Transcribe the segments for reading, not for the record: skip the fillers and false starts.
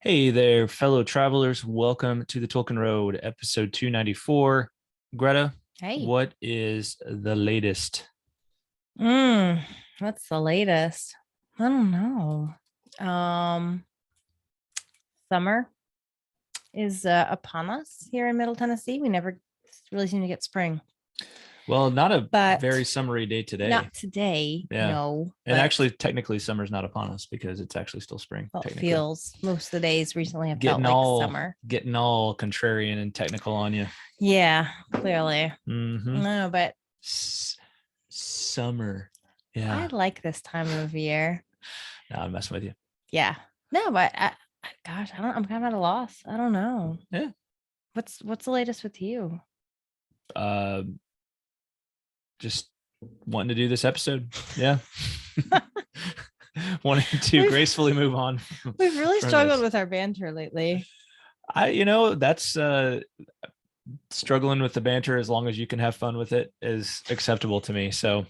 Hey there, fellow travelers. Welcome to the Tolkien Road, episode 294. Greta, Hey. what is the latest? Mm, what's the latest? I don't know. Um, Summer is upon us here in Middle Tennessee. We never really seem to get spring, Well, not a but very summery day today. not today. Yeah. No, And but actually, technically, summer's not upon us because it's actually still spring, well, it technically. feels most of the days recently have felt Getting like all summer. getting all contrarian and technical on you. Yeah, clearly. Mm-hmm. No, but Summer. I Yeah. like this time of year. No, I'm messing with you. Yeah. No, but gosh, I'm kind of at a loss. I don't know. Yeah. What's the latest with you? Uh, just wanting to do this episode. Yeah. Wanting to We've- gracefully move on. We've really from struggled this. with our banter lately. That's struggling with the banter as long as you can have fun with it is acceptable to me. So,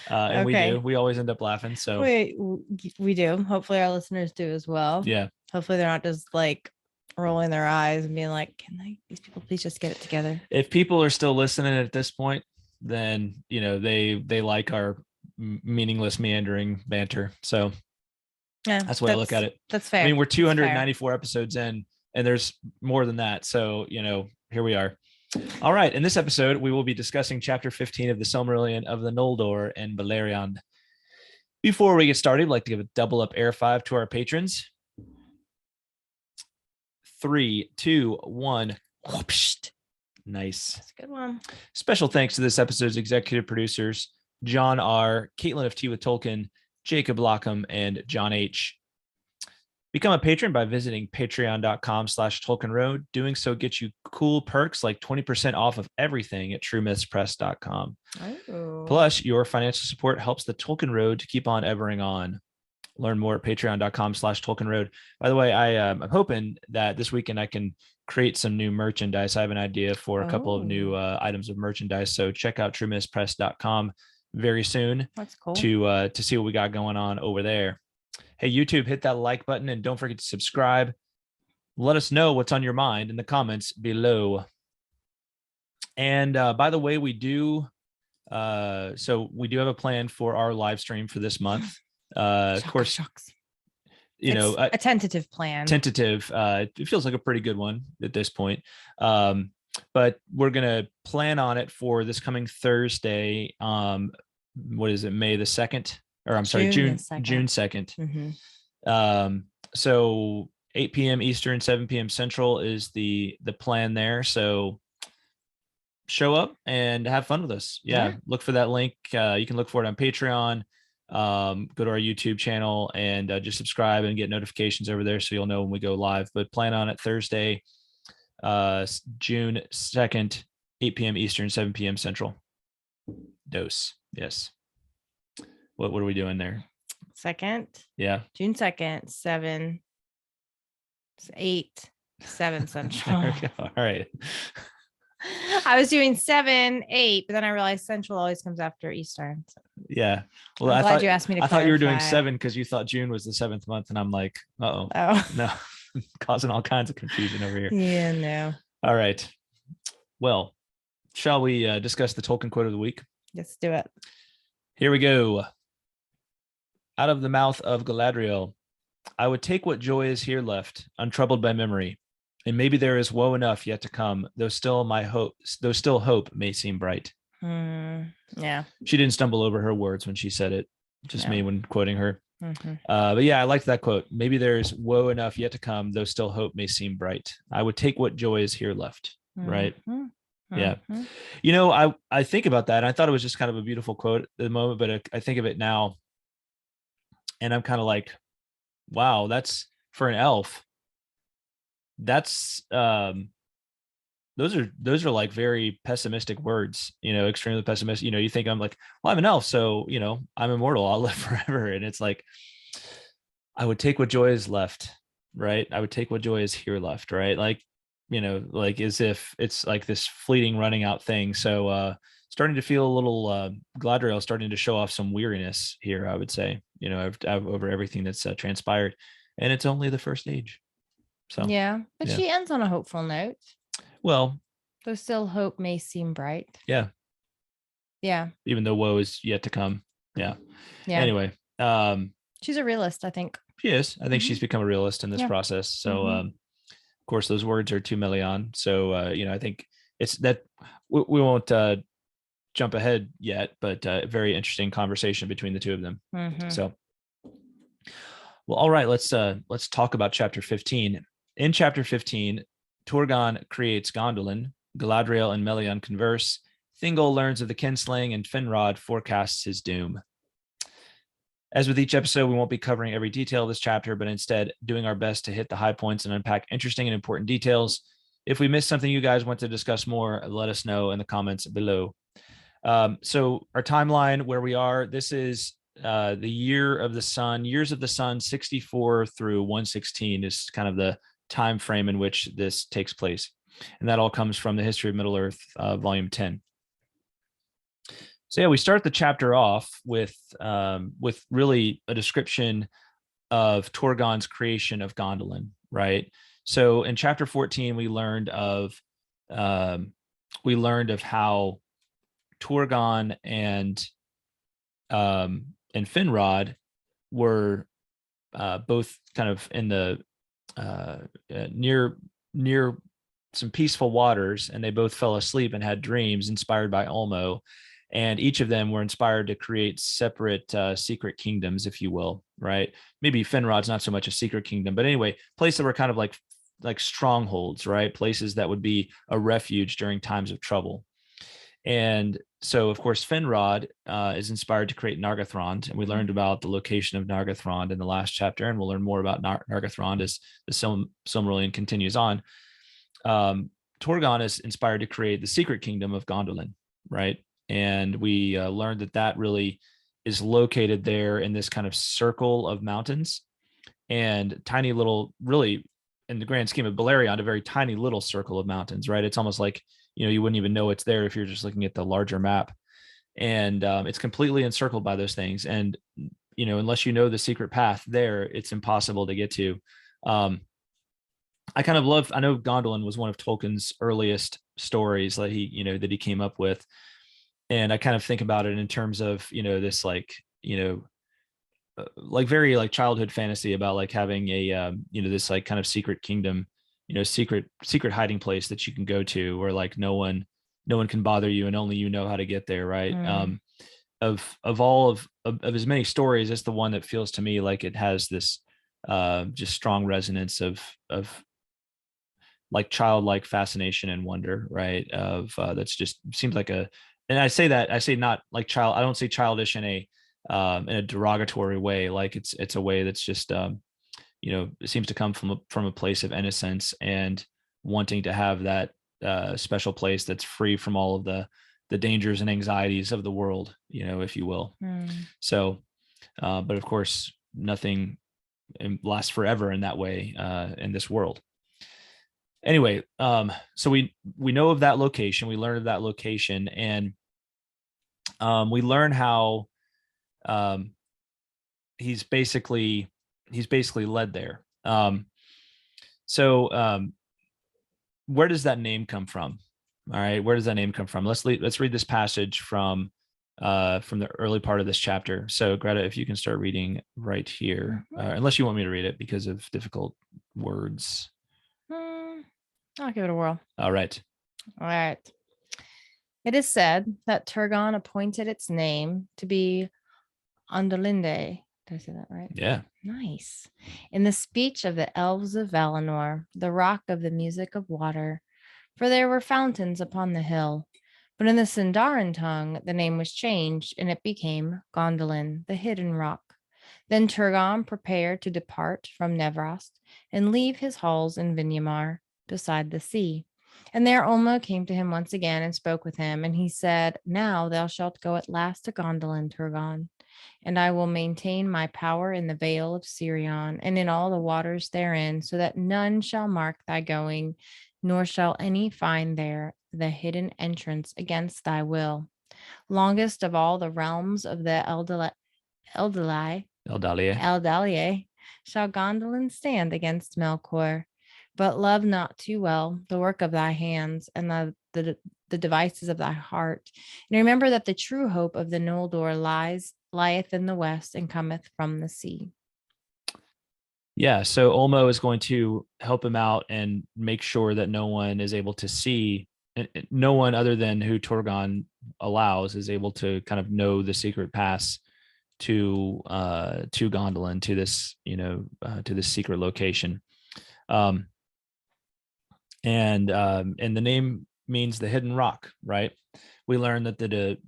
and we do. Okay. We always end up laughing. So, We do. Hopefully our listeners do as well. yeah. Hopefully they're not just like rolling their eyes and being like, these people please just get it together? If people are still listening at this point, then they like our meaningless meandering banter. So Yeah, that's the way I look at it. That's fair. I mean, we're That's fair. 294 episodes in, and there's more than that. So, here we are. All right. In this episode, we will be discussing chapter 15 of the Silmarillion of the Noldor and Beleriand. Before we get started, I'd like to give a double up air five to our patrons. 3, 2, 1. Nice. That's a good one. Special thanks to this episode's executive producers, John R., Kaitlyn of Tea with Tolkien, Jacob Lockham, and John H. Become a patron by visiting patreon.com/TolkienRoad. Doing so gets you cool perks like 20% off of everything at truemythspress.com. Oh. Plus, your financial support helps the Tolkien Road to keep on evering on. Learn more at patreon.com/TolkienRoad. By the way, I'm hoping that this weekend I can create some new merchandise. I have an idea for a couple of new items of merchandise. So check out truemythspress.com very soon. That's cool. To see what we got going on over there. Hey, YouTube, hit that like button and don't forget to subscribe. Let us know what's on your mind in the comments below. And by the way, we do have a plan for our live stream for this month. Of course, shucks. A tentative plan. It feels like a pretty good one at this point. But we're gonna plan on it for this coming Thursday. What is it, May the 2nd? Or I'm sorry, June 2nd. Mm-hmm. So 8 p.m. Eastern, 7 p.m. Central is the plan there. So show up and have fun with us. Yeah. Look for that link. You can look for it on Patreon. Go to our YouTube channel and just subscribe and get notifications over there so you'll know when we go live. But plan on it Thursday, June 2nd, 8 p.m. Eastern, 7 p.m. Central. Dose. Yes. What are we doing there? 2nd. Yeah. June 2nd, 7, 8, 7 Central. All right. I was doing 7, 8, but then I realized Central always comes after Eastern. So. Yeah. Well, I'm glad you asked me to clarify. thought you were doing 7 because you thought June was the 7th month, and I'm like, oh no, causing all kinds of confusion over here. Yeah, no. All right. Well, shall we discuss the Tolkien quote of the week? Let's do it. Here we go. Out of the mouth of Galadriel, I would take what joy is here left, untroubled by memory, and maybe there is woe enough yet to come, though still hope may seem bright. Yeah. She didn't stumble over her words when she said it. Just me when quoting her. Mm-hmm. But yeah, I liked that quote. Maybe there's woe enough yet to come, though still hope may seem bright. I would take what joy is here left. Right. Yeah. I think about that. And I thought it was just kind of a beautiful quote at the moment, but I think of it now and I'm kind of like, wow, that's for an elf. That's those are like very pessimistic words, extremely pessimistic. You think I'm like, well, I'm an elf, so I'm immortal, I'll live forever. And it's like, I would take what joy is left, right? I would take what joy is here left, right? Like, like as if it's like this fleeting running out thing. So starting to feel a little Galadriel starting to show off some weariness here, I would say, over everything that's transpired. And it's only the first stage. So yeah, but she ends on a hopeful note. Well, though still hope may seem bright. Yeah. Yeah. Even though woe is yet to come. Yeah. Yeah. Anyway, she's a realist, I think. She is. I think she's become a realist in this process. So, of course, those words are to Melian. So, I think it's that we won't jump ahead yet, but very interesting conversation between the two of them. So, well, all right, let's talk about chapter 15. In chapter 15, Turgon creates Gondolin, Galadriel and Melian converse, Thingol learns of the Kinslaying, and Finrod forecasts his doom. As with each episode, we won't be covering every detail of this chapter, but instead doing our best to hit the high points and unpack interesting and important details. If we missed something you guys want to discuss more, let us know in the comments below. So our timeline, where we are, this is the years of the sun, 64 through 116 is kind of the time frame in which this takes place. And that all comes from the History of Middle-earth, volume 10. So yeah, we start the chapter off with really a description of Turgon's creation of Gondolin, right? So in chapter 14, we learned of how Turgon and Finrod were both kind of in the near some peaceful waters, and they both fell asleep and had dreams inspired by Ulmo. And each of them were inspired to create separate secret kingdoms, if you will, right? Maybe Finrod's not so much a secret kingdom, but anyway, places that were kind of like strongholds, right? Places that would be a refuge during times of trouble. And so, of course, Finrod is inspired to create Nargothrond, and we learned about the location of Nargothrond in the last chapter, and we'll learn more about Nargothrond as the Silmarillion continues on. Turgon is inspired to create the secret kingdom of Gondolin, right? And we learned that really is located there in this kind of circle of mountains and tiny little, really, in the grand scheme of Beleriand, a very tiny little circle of mountains, right? It's almost like, you wouldn't even know it's there if you're just looking at the larger map. And it's completely encircled by those things. And, unless you know the secret path there, it's impossible to get to. I know Gondolin was one of Tolkien's earliest stories that he came up with. And I kind of think about it in terms of, this very childhood fantasy about having a, this kind of secret kingdom, secret hiding place that you can go to where no one can bother you and only you know how to get there. Right. Of all of as many stories, it's the one that feels to me like it has this just strong resonance of childlike fascination and wonder. Right. That's just seems like and I say not like child. I don't say childish in a derogatory way. Like it's a way that's just, it seems to come from a place of innocence and wanting to have that special place that's free from all of the dangers and anxieties of the world, if you will. So, but of course, nothing lasts forever in that way in this world. Anyway, so we know of that location. We learned of that location, and we learn how he's basically led there. So where does that name come from? All right, where does that name come from? Let's read this passage from the early part of this chapter. So Greta, if you can start reading right here, unless you want me to read it because of difficult words. I'll give it a whirl. All right. It is said that Turgon appointed its name to be Gondolinde. Did I say that right? Yeah. Nice. In the speech of the elves of Valinor, the rock of the music of water, for there were fountains upon the hill. But in the Sindarin tongue, the name was changed, and it became Gondolin, the hidden rock. Then Turgon prepared to depart from Nevrast and leave his halls in Vinyamar, beside the sea. And there Ulmo came to him once again and spoke with him, and he said, "Now thou shalt go at last to Gondolin, Turgon, and I will maintain my power in the vale of Sirion and in all the waters therein, so that none shall mark thy going, nor shall any find there the hidden entrance against thy will. Longest of all the realms of the Eldalie shall Gondolin stand against Melkor. but love not too well the work of thy hands and the devices of thy heart. And remember that the true hope of the Noldor lieth in the west and cometh from the sea. Yeah, so Olmo is going to help him out and make sure that no one is able to see, and no one other than who Turgon allows is able to kind of know the secret pass to Gondolin, to this, to this secret location. And the name means the hidden rock, right? We learned that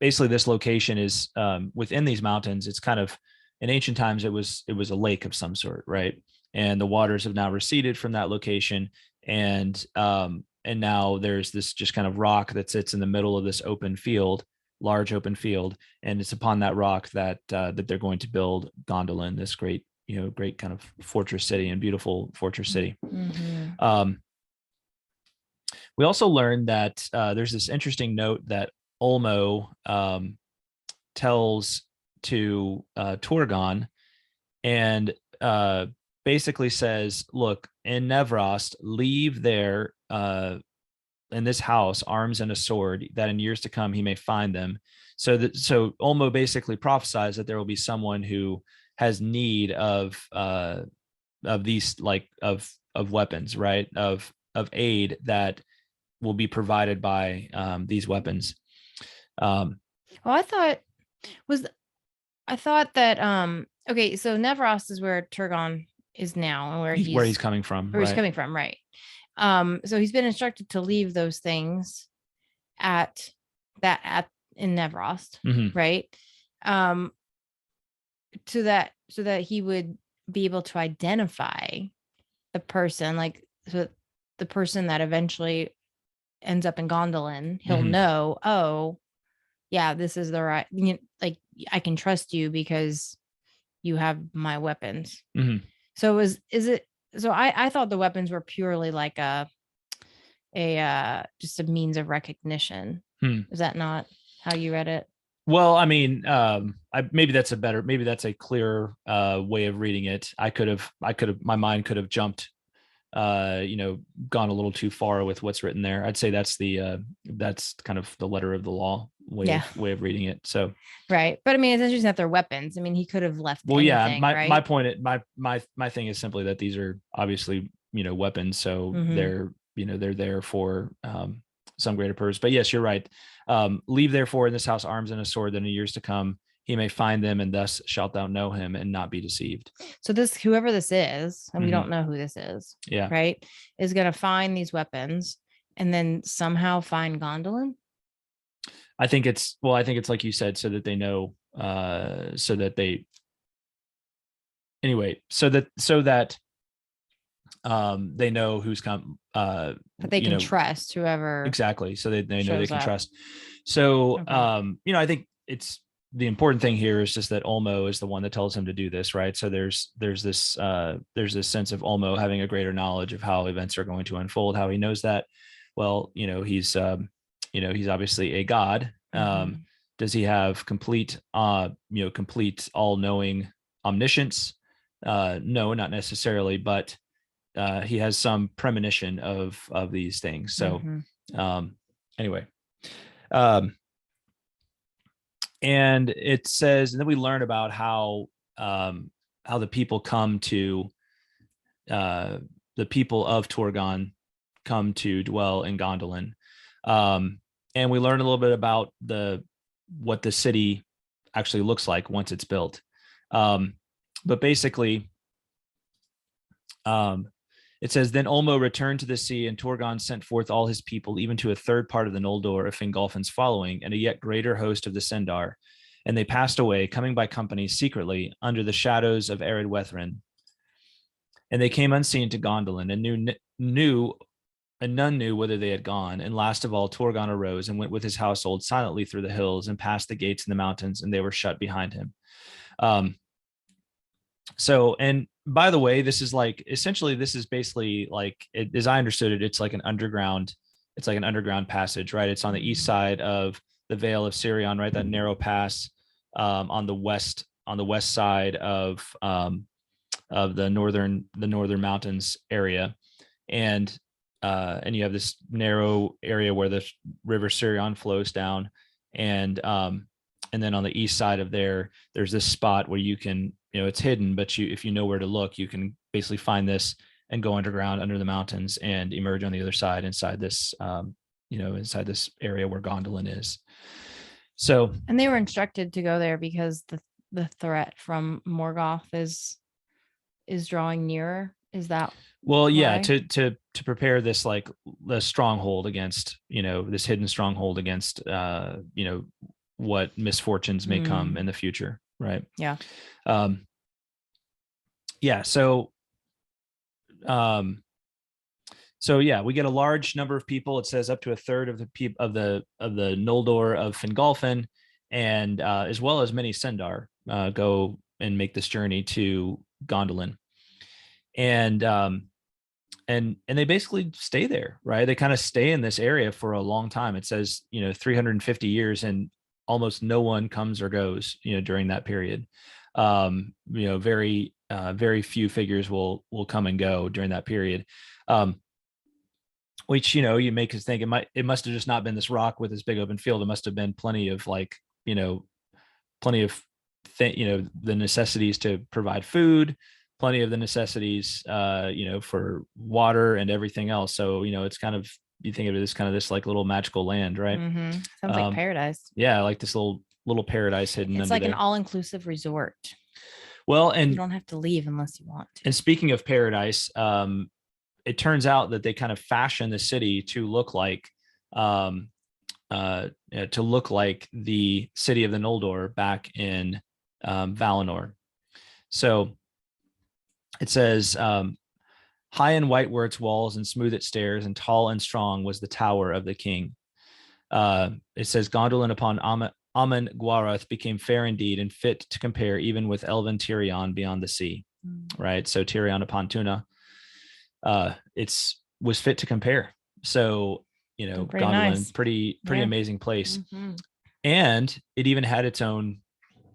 basically this location is within these mountains. It's kind of, in ancient times, it was a lake of some sort, right? And the waters have now receded from that location, and now there's this just kind of rock that sits in the middle of this open field, large open field, and it's upon that rock that they're going to build Gondolin, this great kind of fortress city, and beautiful fortress city. Mm-hmm. We also learned that there's this interesting note that Olmo tells to Turgon, and basically says, look, in Nevrost, leave there in this house arms and a sword, that in years to come he may find them. So Olmo basically prophesies that there will be someone who has need of these, like, of weapons, right? Of aid that will be provided by these weapons. Well, I thought that okay, so Nevrost is where Turgon is now, and where he's coming from. Where he's coming from, right? So he's been instructed to leave those things in Nevrost, Mm-hmm. right? So that he would be able to identify the person, like, so the person that eventually ends up in Gondolin, he'll Mm-hmm. know, oh yeah, this is the right, like, I can trust you because you have my weapons. Mm-hmm. So I thought the weapons were purely like just a means of recognition. Is that not how you read it? Well, I mean, maybe that's a clearer way of reading it. My mind could have jumped, gone a little too far with what's written there. I'd say that's kind of the letter of the law way of reading it. So, right. But I mean, it's interesting that they're weapons. I mean, he could have left. Well, anything, yeah, my point, my thing is simply that these are obviously, weapons. So they're there for some greater purpose. But yes, you're right. Leave therefore in this house arms and a sword, that in years to come he may find them, and thus shalt thou know him and not be deceived. So whoever this is, and we don't know who this is, right, is going to find these weapons and then somehow find Gondolin. I think it's like you said, so that they know, so that they know who's come, that they can trust whoever. Exactly. So they know they can trust. So, okay. I think the important thing here is just that Olmo is the one that tells him to do this, right? So there's this sense of Olmo having a greater knowledge of how events are going to unfold. How he knows that? Well, he's obviously a god. Does he have complete all-knowing omniscience? No, not necessarily, but he has some premonition of these things. So anyway, and it says, and then we learn about how the people come to the people of Turgon come to dwell in Gondolin, and we learn a little bit about what the city actually looks like once it's built. But basically, it says, then Olmo returned to the sea, and Turgon sent forth all his people, even to a third part of the Noldor of Fingolfin's following, and a yet greater host of the Sendar. And they passed away, coming by companies secretly, under the shadows of arid Wethrin. And they came unseen to Gondolin, and none knew whither they had gone. And last of all, Turgon arose and went with his household silently through the hills and past the gates in the mountains, and they were shut behind him. So, and by the way, this is basically like, as I understood it, it's like an underground passage, right? It's on the east side of the Vale of Cirdan, right? That narrow pass on the west side of of the northern mountains area, and you have this narrow area where the river Cirdan flows down, and then on the east side of there's this spot where you can, it's hidden, but if you know where to look, you can basically find this and go underground under the mountains and emerge on the other side inside this inside this area where Gondolin is. So, and they were instructed to go there because the threat from Morgoth is drawing nearer. Is that well, yeah, to prepare this, like, the stronghold against, this hidden stronghold against what misfortunes may come in the future, right? Yeah. Yeah, so yeah, we get a large number of people. It says up to a third of the Noldor of Fingolfin, and as well as many Sendar go and make this journey to Gondolin, and they basically stay there, right? They kind of stay in this area for a long time. It says 350 years, and almost no one comes or goes during that period. Very few figures will come and go during that period. Which, you make us think it must have just not been this rock with this big open field. It must have been plenty of the necessities to provide food, plenty of the necessities, for water and everything else. So, it's kind of, you think of it as kind of this like little magical land, right? Mm-hmm. Sounds like paradise. Yeah, like this little paradise hidden. It's like an all-inclusive resort. Well, and you don't have to leave unless you want to. And speaking of paradise, it turns out that they kind of fashion the city to look like the city of the Noldor back in Valinor. So it says, high and white were its walls, and smooth its stairs, and tall and strong was the tower of the king. It says Gondolin upon Amon Gwaroth became fair indeed, and fit to compare even with elven Tirion beyond the sea. Right. So Tirion upon Tuna, was fit to compare. So, Gondolin, nice. pretty amazing place. Mm-hmm. And it even had its own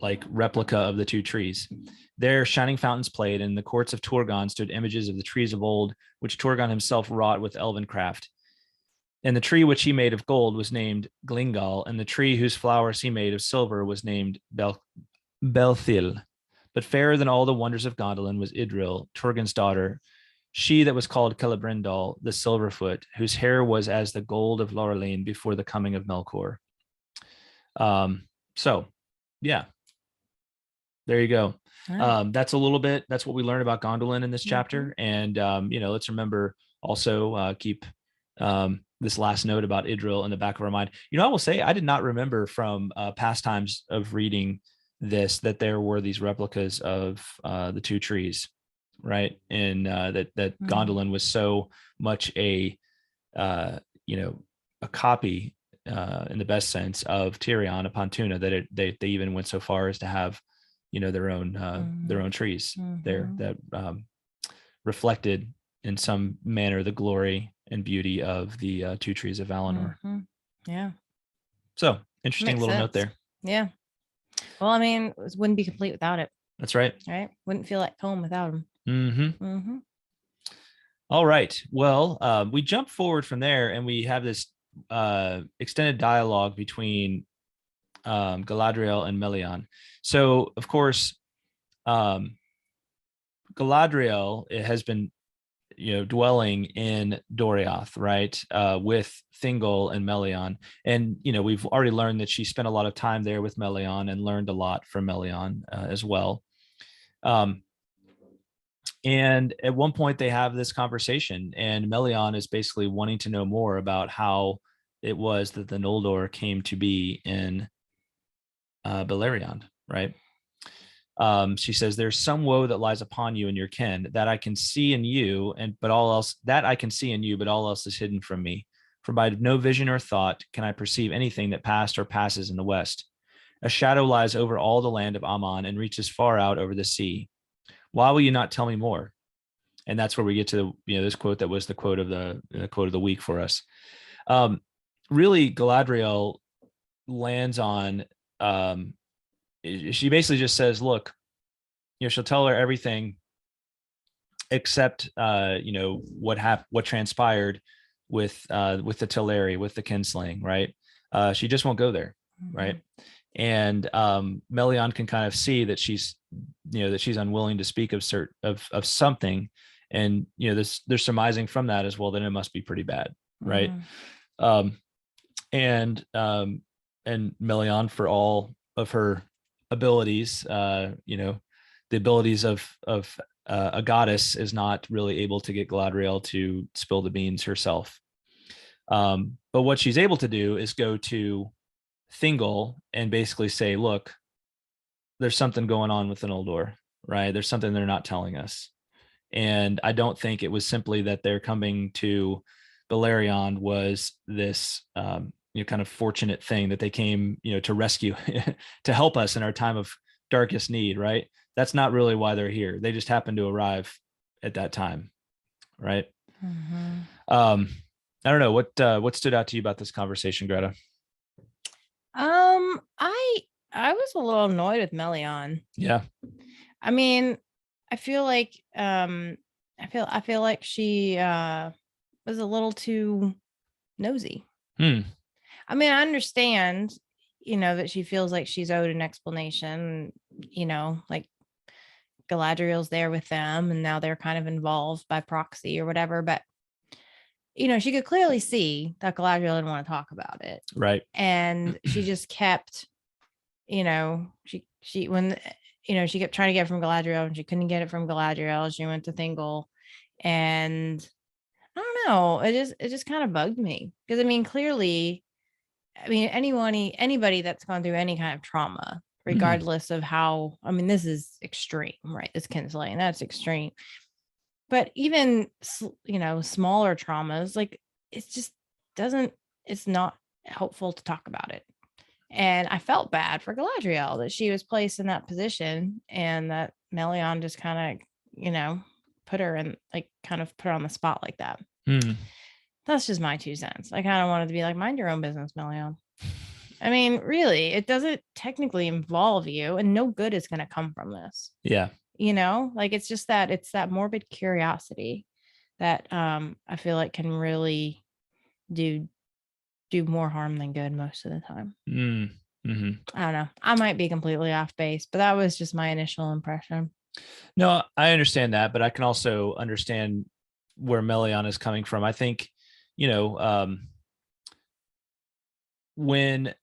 like replica of the two trees. There shining fountains played, and in the courts of Turgon stood images of the trees of old, which Turgon himself wrought with elven craft. And the tree which he made of gold was named Glingal, and the tree whose flowers he made of silver was named Belthil. But fairer than all the wonders of Gondolin was Idril, Turgon's daughter, she that was called Celebrindal, the Silverfoot, whose hair was as the gold of Lorelane before the coming of Melkor. So, yeah, there you go. Right. That's a little bit. That's what we learned about Gondolin in this chapter. And let's remember also keep this last note about Idril in the back of our mind. I will say I did not remember from past times of reading this that there were these replicas of the two trees, right? And that Gondolin was so much a copy in the best sense of Tirion upon Tuna that they even went so far as to have their own trees there that reflected in some manner the glory and beauty of the two trees of Valinor. Yeah. So interesting little note there. Yeah. Well, I mean, it wouldn't be complete without it. That's right. Right. Wouldn't feel like home without them. Mm-hmm. All right. Well, we jump forward from there, and we have this extended dialogue between Galadriel and Melian. So, of course, Galadriel has been dwelling in Doriath, right, with Thingol and Melian. And we've already learned that she spent a lot of time there with Melian and learned a lot from Melian as well. And at one point they have this conversation, and Melian is basically wanting to know more about how it was that the Noldor came to be in Beleriand, right? She says, there's some woe that lies upon you and your kin that I can see in you, but all else is hidden from me. For by no vision or thought can I perceive anything that passed or passes in the west. A shadow lies over all the land of Aman and reaches far out over the sea. Why will you not tell me more? And that's where we get to this quote that was the quote of the week for us. Really, Galadriel lands on. She basically just says, look, she'll tell her everything accept what transpired with the Teleri, with the Kinslaying, right? She just won't go there, right? And Melian can kind of see that she's unwilling to speak of something, and they're surmising from that as well, then it must be pretty bad, right? And Melian, for all of her abilities, the abilities of a goddess, is not really able to get Galadriel to spill the beans herself. But what she's able to do is go to Thingol and basically say, look, there's something going on with Noldor, right? There's something they're not telling us. And I don't think it was simply that they're coming to Beleriand was this kind of fortunate thing that they came to rescue to help us in our time of darkest need, right? That's not really why they're here. They just happened to arrive at that time, right? I don't know what stood out to you about this conversation, Greta. I was a little annoyed with Melian. Yeah. I mean, I feel like I feel like she was a little too nosy. I mean, I understand, that she feels like she's owed an explanation, like Galadriel's there with them and now they're kind of involved by proxy or whatever, but she could clearly see that Galadriel didn't want to talk about it. Right. And she just kept, she when, she kept trying to get it from Galadriel and she couldn't get it from Galadriel. She went to Thingol, and I don't know. It just kind of bugged me because clearly, anybody that's gone through any kind of trauma, regardless of how, this is extreme, right? This Kinslaying, that's extreme. But even, smaller traumas, like it's not helpful to talk about it. And I felt bad for Galadriel that she was placed in that position and that Melian just kind of, put her in, kind of put her on the spot like that. That's just my 2 cents. I kind of wanted to be like, mind your own business, Melian. Really, it doesn't technically involve you and no good is going to come from this. Yeah. It's just that it's that morbid curiosity that I feel like can really do more harm than good most of the time. I don't know. I might be completely off base, but that was just my initial impression. No, I understand that, but I can also understand where Melian is coming from. I think, when,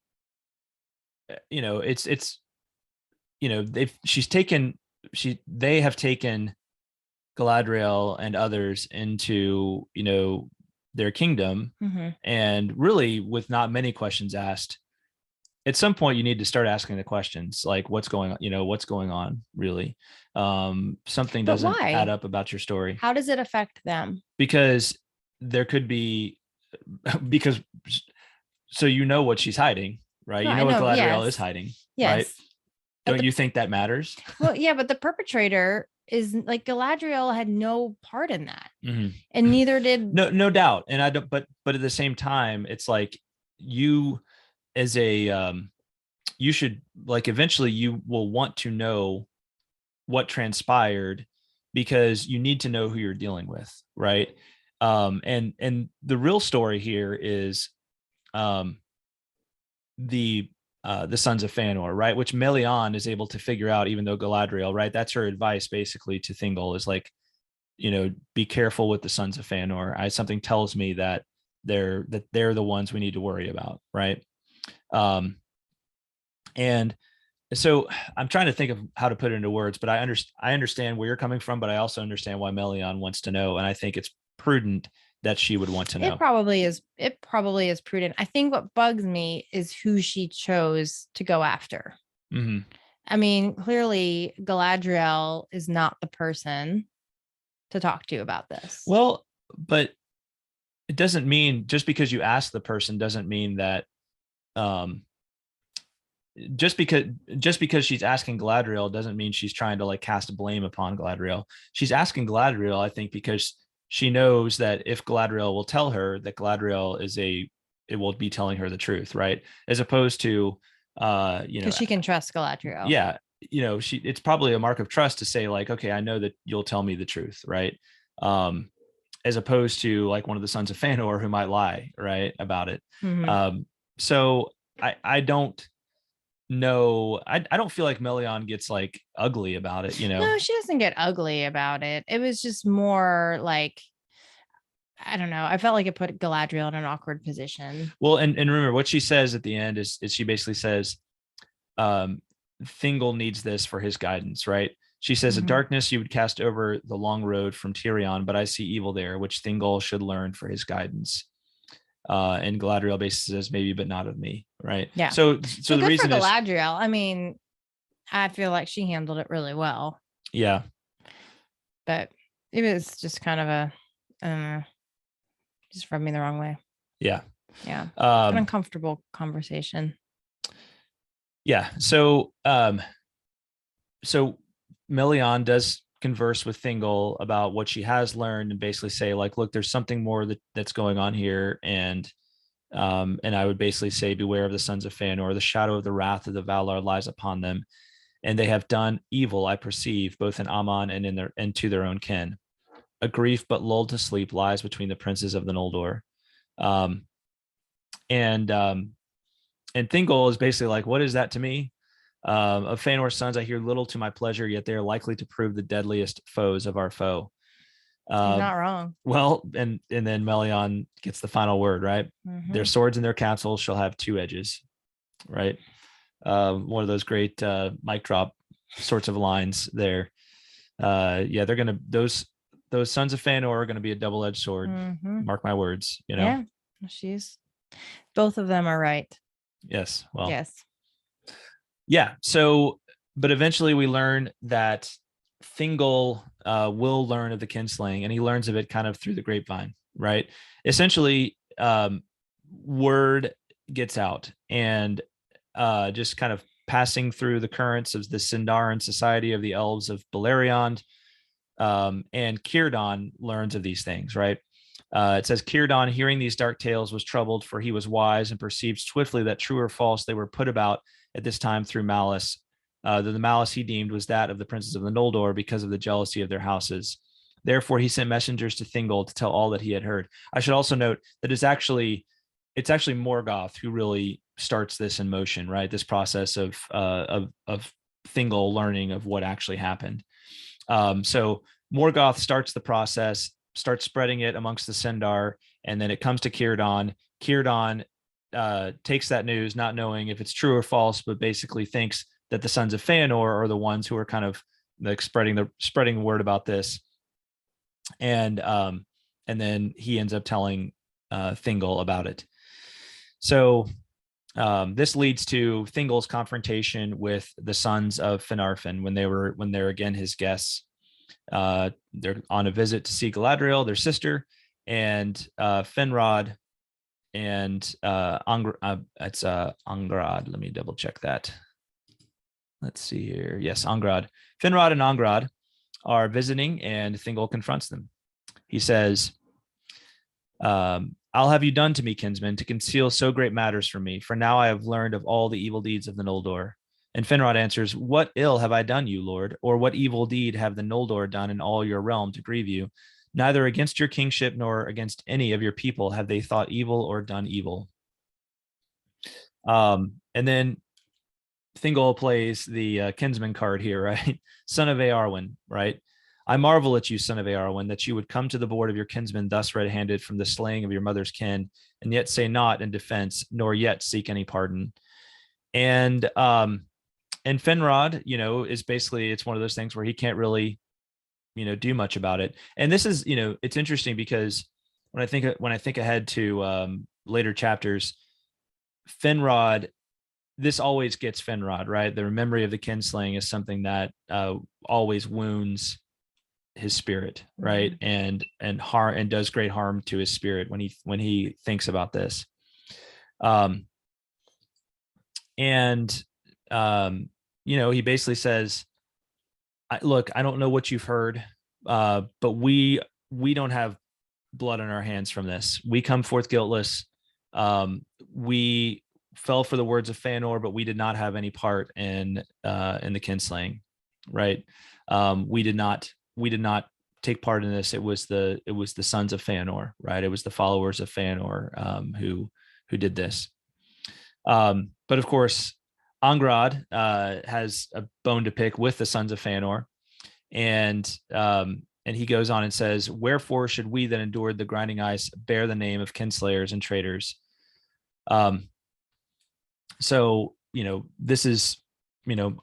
they have taken Galadriel and others into, their kingdom, and really with not many questions asked. At some point you need to start asking the questions like what's going on really. Something doesn't add up about your story. How does it affect them? Because there could be so what she's hiding, right? No, what Galadriel is hiding, right? Don't you think that matters? Well, yeah, but the perpetrator is like Galadriel had no part in that, and neither did. No doubt, and I don't. But at the same time, it's like you, as a, you should eventually you will want to know what transpired because you need to know who you're dealing with, right? And the real story here is, the sons of Fëanor, right? Which Melian is able to figure out, even though Galadriel, right? That's her advice basically to Thingol is be careful with the sons of Fëanor. Something tells me that they're the ones we need to worry about, right? And so I'm trying to think of how to put it into words, but I understand where you're coming from, but I also understand why Melian wants to know. And I think it's prudent that she would want to know. It probably is prudent. I think what bugs me is who she chose to go after. Clearly Galadriel is not the person to talk to about this. Well, but it doesn't mean just because you ask the person doesn't mean that, just because she's asking Galadriel doesn't mean she's trying to cast blame upon Galadriel. She's asking Galadriel, I think, because she knows that if Galadriel will tell her that Galadriel it will be telling her the truth, right? As opposed to, because she can trust Galadriel. Yeah. it's probably a mark of trust to say like, okay, I know that you'll tell me the truth, right? As opposed to like one of the sons of Fëanor who might lie, right, about it. So I don't know. I don't feel like Melian gets like ugly about it, No, she doesn't get ugly about it. It was just more like, I don't know. I felt like it put Galadriel in an awkward position. Well, and remember what she says at the end is she basically says, Thingol needs this for his guidance, right? She says, a darkness you would cast over the long road from Tirion, but I see evil there, which Thingol should learn for his guidance. And Galadriel basically says, maybe, but not of me, right? Yeah. So the reason for Galadriel, I mean, I feel like she handled it really well. Yeah. But it was just kind of a, I don't know, just rubbed me the wrong way. Yeah. Yeah. An uncomfortable conversation. Yeah. So Melian does converse with Thingol about what she has learned and basically say like, look, there's something more that's going on here. And I would basically say, beware of the sons of Fëanor, the shadow of the wrath of the Valar lies upon them. And they have done evil, I perceive, both in Aman and to their own kin. A grief but lulled to sleep lies between the princes of the Noldor. And Thingol is basically like, what is that to me? Of Fëanor's sons, I hear little to my pleasure, yet they are likely to prove the deadliest foes of our foe. Not wrong. Well, and then Melian gets the final word, right? Their swords and their counsels shall have two edges, right? One of those great mic drop sorts of lines there. Yeah, they're gonna those sons of Fëanor are gonna be a double-edged sword. Mark my words. Yeah, both of them are right. Yes. Well. Yes. Yeah. So, but eventually we learn that Thingol will learn of the kinslaying, and he learns of it kind of through the grapevine, right? Essentially, word gets out, and just kind of passing through the currents of the Sindarin society of the elves of Beleriand, and Cirdan learns of these things, right? It says, Cirdan, hearing these dark tales, was troubled, for he was wise and perceived swiftly that true or false they were put about at this time through malice. The malice he deemed was that of the princes of the Noldor because of the jealousy of their houses. Therefore, he sent messengers to Thingol to tell all that he had heard. I should also note that it's actually Morgoth who really starts this in motion, right? This process of Thingol learning of what actually happened. So Morgoth starts the process, starts spreading it amongst the Sindar, and then it comes to Cirdan. Cirdan takes that news, not knowing if it's true or false, but basically thinks that the sons of Fëanor are the ones who are kind of like spreading the word about this. And then he ends up telling Thingol about it. So this leads to Thingol's confrontation with the sons of Finarfin when they're again his guests. They're on a visit to see Galadriel, their sister, and Finrod and it's Angrad. Let me double check that. Let's see here. Yes, Angrad. Finrod and Angrad are visiting, and Thingol confronts them. He says, I'll have you done to me, kinsman, to conceal so great matters from me, for now I have learned of all the evil deeds of the Noldor. And Finrod answers, what ill have I done you, Lord? Or what evil deed have the Noldor done in all your realm to grieve you? Neither against your kingship nor against any of your people have they thought evil or done evil. And then Thingol plays the kinsman card here, right? Son of Eowyn, right? I marvel at you, son of Eowyn, that you would come to the board of your kinsmen thus red-handed from the slaying of your mother's kin, and yet say not in defense, nor yet seek any pardon. And Finrod, is basically, it's one of those things where he can't really, do much about it. And this is, it's interesting because when I think ahead to later chapters, Finrod, this always gets Finrod, right? The memory of the kinslaying is something that always wounds his spirit, right? And does great harm to his spirit when he thinks about this. He basically says, look, I don't know what you've heard, but we don't have blood on our hands from this. We come forth guiltless. We fell for the words of Fëanor, but we did not have any part in the kinslaying, right? We did not take part in this. It was the sons of Fëanor, right? It was the followers of Fëanor who did this. But of course, Angrod has a bone to pick with the sons of Fëanor, and he goes on and says, "Wherefore should we that endured the grinding ice bear the name of kinslayers and traitors?" So this is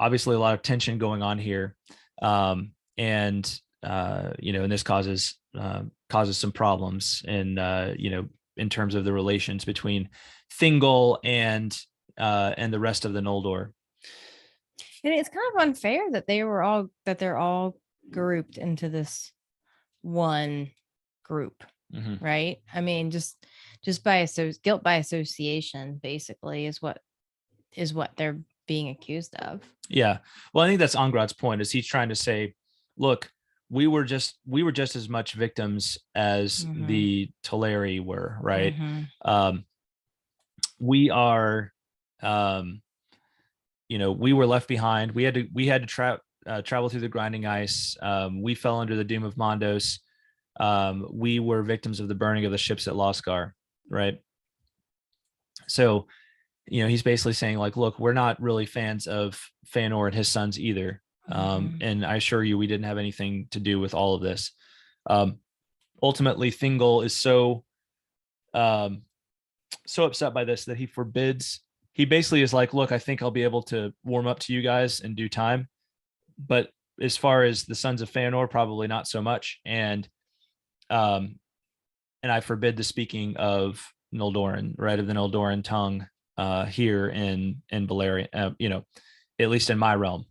obviously a lot of tension going on here, and this causes some problems in terms of the relations between Thingol and the rest of the Noldor. And it's kind of unfair that they're all grouped into this one group, right? I mean, just by guilt by association, basically, is what they're being accused of. Yeah, well, I think that's Angrad's point. Is he's trying to say, look, we were just as much victims as the Teleri were, right? We are, we were left behind. We had to travel through the grinding ice. We fell under the doom of Mondos. We were victims of the burning of the ships at Loskar, right? So, he's basically saying, like, look, we're not really fans of Fëanor and his sons either. And I assure you, we didn't have anything to do with all of this. Ultimately, Thingol is so upset by this that he basically is like, look, I think I'll be able to warm up to you guys in due time. But as far as the sons of Fëanor, probably not so much. And I forbid the speaking of Noldoran, right, of the Noldoran tongue here in Beleriand, at least in my realm.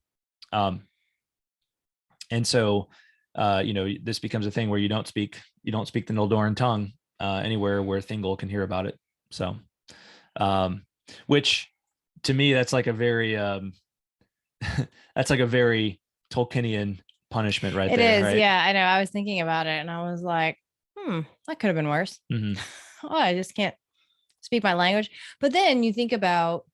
And so, this becomes a thing where you don't speak the Noldoran tongue anywhere where Thingol can hear about it. So, which to me, that's like a very Tolkienian punishment right there. It is, right? Yeah, I know. I was thinking about it and I was like, that could have been worse. Oh, I just can't speak my language. But then you think about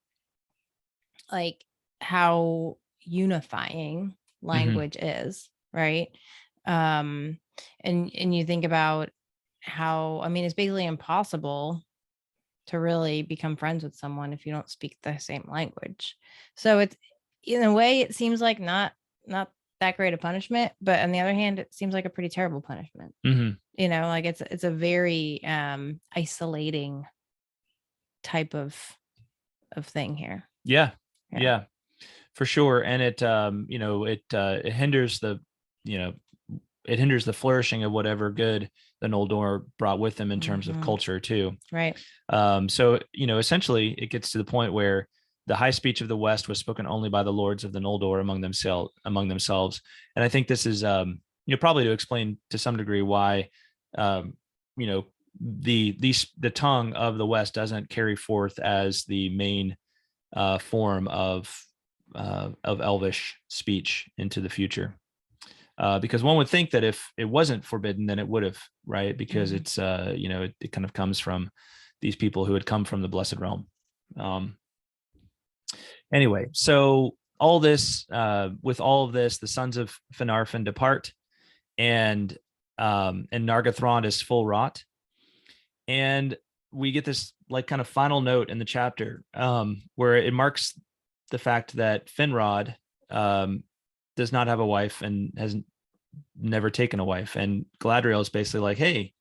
like how unifying language is, right? And you think about how, I mean, it's basically impossible to really become friends with someone if you don't speak the same language. So it's, in a way, it seems like not that great a punishment, but on the other hand, it seems like a pretty terrible punishment. Like it's a very isolating type of thing here. Yeah, for sure. And it it hinders the flourishing of whatever good the Noldor brought with them in terms of culture too. Right. So essentially it gets to the point where the high speech of the West was spoken only by the lords of the Noldor among themselves. And I think this is probably to explain to some degree why the tongue of the West doesn't carry forth as the main form of Elvish speech into the future. Because one would think that if it wasn't forbidden, then it would have, right? Because it's it kind of comes from these people who had come from the Blessed Realm. Anyway, so with all of this, the sons of Finarfin depart, and Nargothrond is full wrought, and we get this like kind of final note in the chapter where it marks the fact that Finrod does not have a wife and has never taken a wife, and Galadriel is basically like, hey,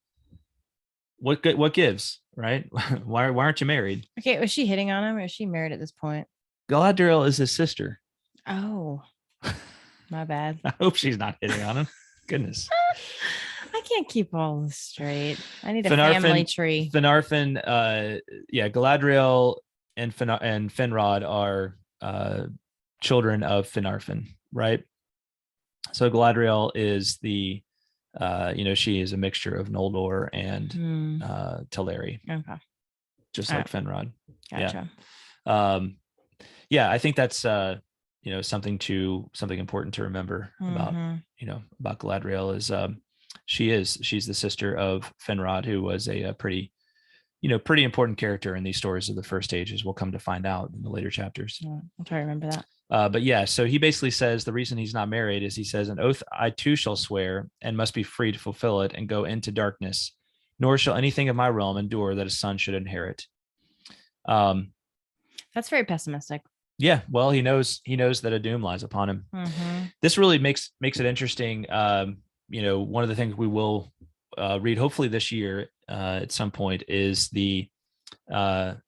what gives, right? why aren't you married? Okay, was she hitting on him, or is she married at this point? Galadriel is his sister. Oh, my bad. I hope she's not hitting on him. Goodness. I can't keep all this straight. I need a family tree. Finarfin, Galadriel and Finrod are children of Finarfin, right? So Galadriel is the she is a mixture of Noldor and Teleri. Okay. Just like Finrod. Gotcha. Yeah. I think that's something important to remember about Galadriel is she's the sister of Finrod, who was a pretty pretty important character in these stories of the First Age, as we'll come to find out in the later chapters. Yeah, I'll try to remember that. But yeah, so he basically says the reason he's not married is he says, an oath I too shall swear and must be free to fulfill it and go into darkness, nor shall anything of my realm endure that a son should inherit. That's very pessimistic. Yeah, well, he knows that a doom lies upon him. Mm-hmm. This really makes it interesting. One of the things we will read hopefully this year at some point is the Otherbeth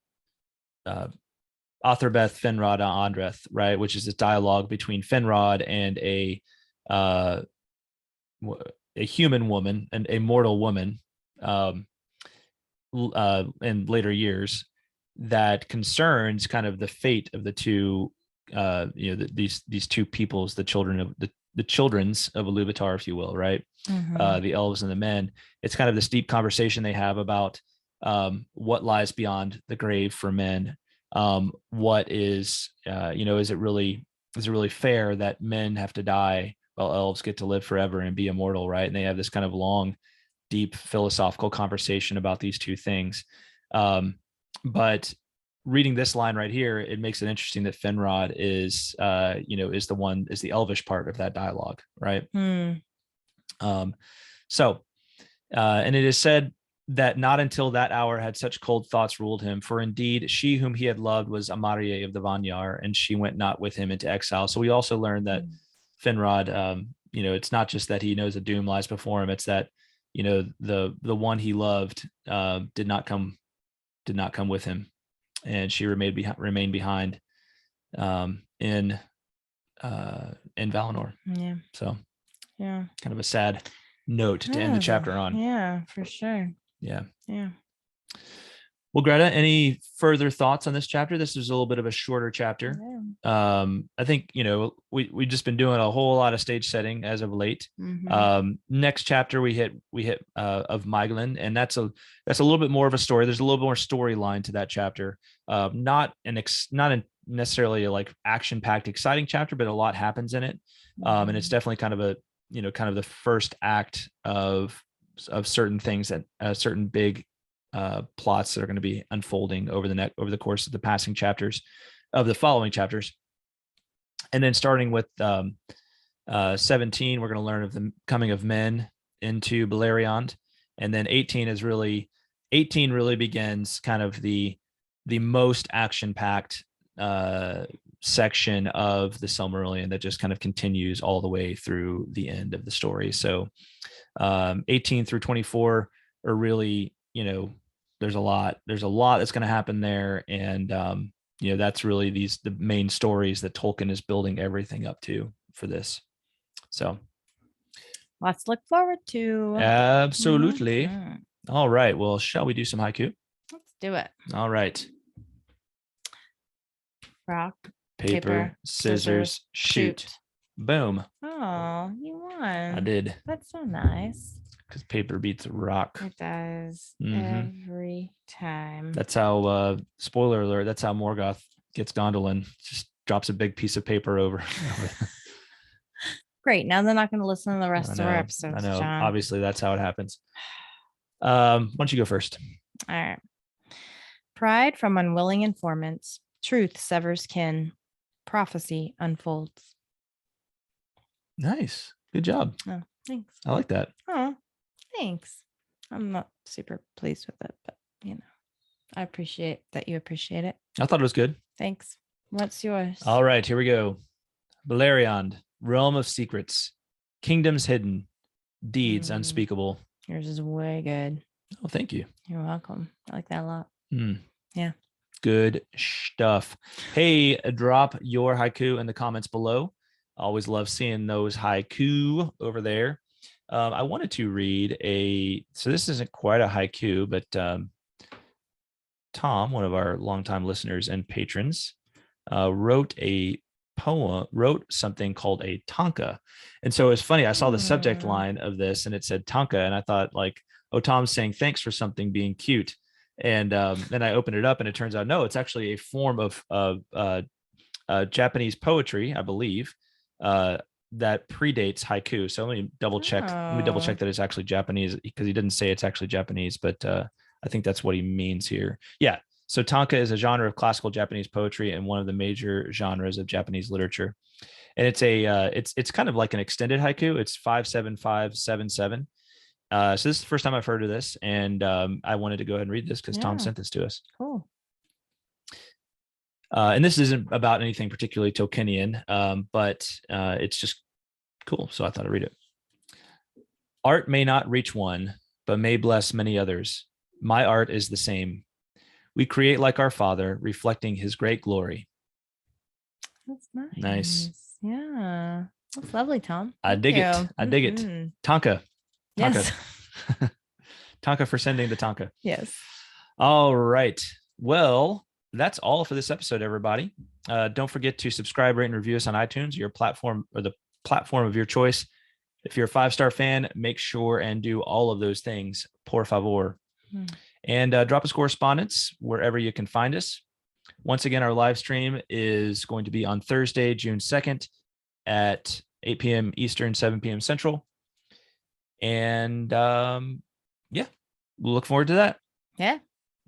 Finrod Andreth, right, which is this dialogue between Finrod and a human woman and a mortal woman in later years, that concerns kind of the fate of the two, these two peoples, the childrens of Iluvatar, if you will, right? Mm-hmm. The elves and the men. It's kind of this deep conversation they have about what lies beyond the grave for men. What is, is it really fair that men have to die while elves get to live forever and be immortal, right? And they have this kind of long, deep philosophical conversation about these two things. But reading this line right here, it makes it interesting that Finrod is the elvish part of that dialogue, right? Mm. And it is said that not until that hour had such cold thoughts ruled him, for indeed she whom he had loved was Amarie of the Vanyar, and she went not with him into exile. So we also learned that Finrod, it's not just that he knows a doom lies before him, it's that the one he loved did not come with him, and she remained behind in Valinor. Yeah. So yeah, kind of a sad note to end the chapter on. Yeah, for sure. Yeah. Well, Greta, any further thoughts on this chapter? This is a little bit of a shorter chapter. Yeah. I think, we've just been doing a whole lot of stage setting as of late. Mm-hmm. Next chapter we hit of Maeglin, and that's a little bit more of a story. There's a little bit more storyline to that chapter. Not necessarily a like action-packed, exciting chapter, but a lot happens in it. Mm-hmm. And it's definitely kind of the first act of certain things that certain big plots that are going to be unfolding over the course of the passing chapters of the following chapters. And then starting with 17, we're going to learn of the coming of men into Beleriand. And then 18 really begins kind of the most action-packed section of the Silmarillion that just kind of continues all the way through the end of the story. So 18 through 24 are really, there's a lot that's going to happen there. And, that's really the main stories that Tolkien is building everything up to for this. So lots to look forward to. Absolutely. Mm-hmm. All right. Well, shall we do some haiku? Let's do it. All right. Rock, paper, scissors, shoot. Boom. Oh, you won. I did. That's so nice. Because paper beats rock. It does every time. That's how, spoiler alert, that's how Morgoth gets Gondolin. Just drops a big piece of paper over. Great. Now they're not going to listen to the rest of our episodes. I know. John. Obviously, that's how it happens. Why don't you go first? All right. Pride from unwilling informants. Truth severs kin. Prophecy unfolds. Nice. Good job. Oh, thanks. I like that. Oh, thanks. I'm not super pleased with it, but I appreciate that you appreciate it. I thought it was good. Thanks. What's yours? All right, here we go. Beleriand, realm of secrets, kingdoms hidden, deeds unspeakable. Yours is way good. Oh, thank you. You're welcome. I like that a lot. Yeah. Good stuff. Hey, drop your haiku in the comments below. Always love seeing those haiku over there. I wanted to read so this isn't quite a haiku, but Tom, one of our longtime listeners and patrons, wrote something called a tanka. And so it's funny, I saw the subject line of this and it said tanka, and I thought like, oh, Tom's saying thanks for something being cute. And then I opened it up and it turns out, no, it's actually a form of Japanese poetry, I believe, that predates haiku. So let me double check. Let me double check that it's actually Japanese, because he didn't say it's actually Japanese, but I think that's what he means here. Yeah. So tanka is a genre of classical Japanese poetry and one of the major genres of Japanese literature. And it's it's kind of like an extended haiku. It's 57577. So this is the first time I've heard of this, and I wanted to go ahead and read this because Tom sent this to us. Cool. And this isn't about anything particularly Tolkienian, but it's just cool. So I thought I'd read it. Art may not reach one, but may bless many others. My art is the same. We create like our Father, reflecting his great glory. That's nice. Nice. Yeah. That's lovely, Tom. I dig it. I dig it. Tanka. Yes. Tanka for sending the tanka. Yes. All right. Well, that's all for this episode, everybody. Don't forget to subscribe, rate, and review us on iTunes, your platform or the platform of your choice. If you're a 5-star fan, make sure and do all of those things, por favor. And drop us correspondence wherever you can find us. Once again, our live stream is going to be on Thursday, June 2nd at 8 p.m. Eastern, 7 p.m. Central. And yeah, we'll look forward to that. Yeah,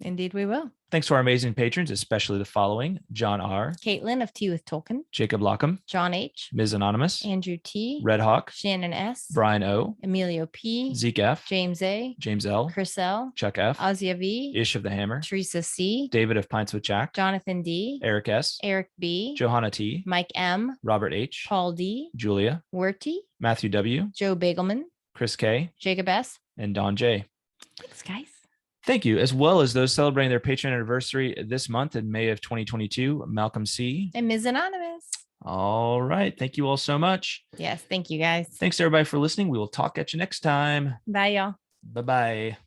indeed we will. Thanks to our amazing patrons, especially the following: John R., Kaitlyn of Tea with Tolkien, Jacob Lockham, John H., Ms. Anonymous, Andrew T., Red Hawk, Shannon S., Brian O., Emilio P., Zeke F., James A., James L., Chris L., Chuck F., Ozia V., Ish of the Hammer, Teresa C., David of Pints with Jack, Jonathan D., Eric S., Eric B., Johanna T., Mike M., Robert H., Paul D., Julia, Werty, Matthew W., Joe Bagelman, Chris K., Jacob S. and Don J. Thanks, guys. Thank you, as well as those celebrating their Patreon anniversary this month in May of 2022, Malcolm C. And Ms. Anonymous. All right. Thank you all so much. Yes. Thank you, guys. Thanks, everybody, for listening. We will talk at you next time. Bye, y'all. Bye-bye.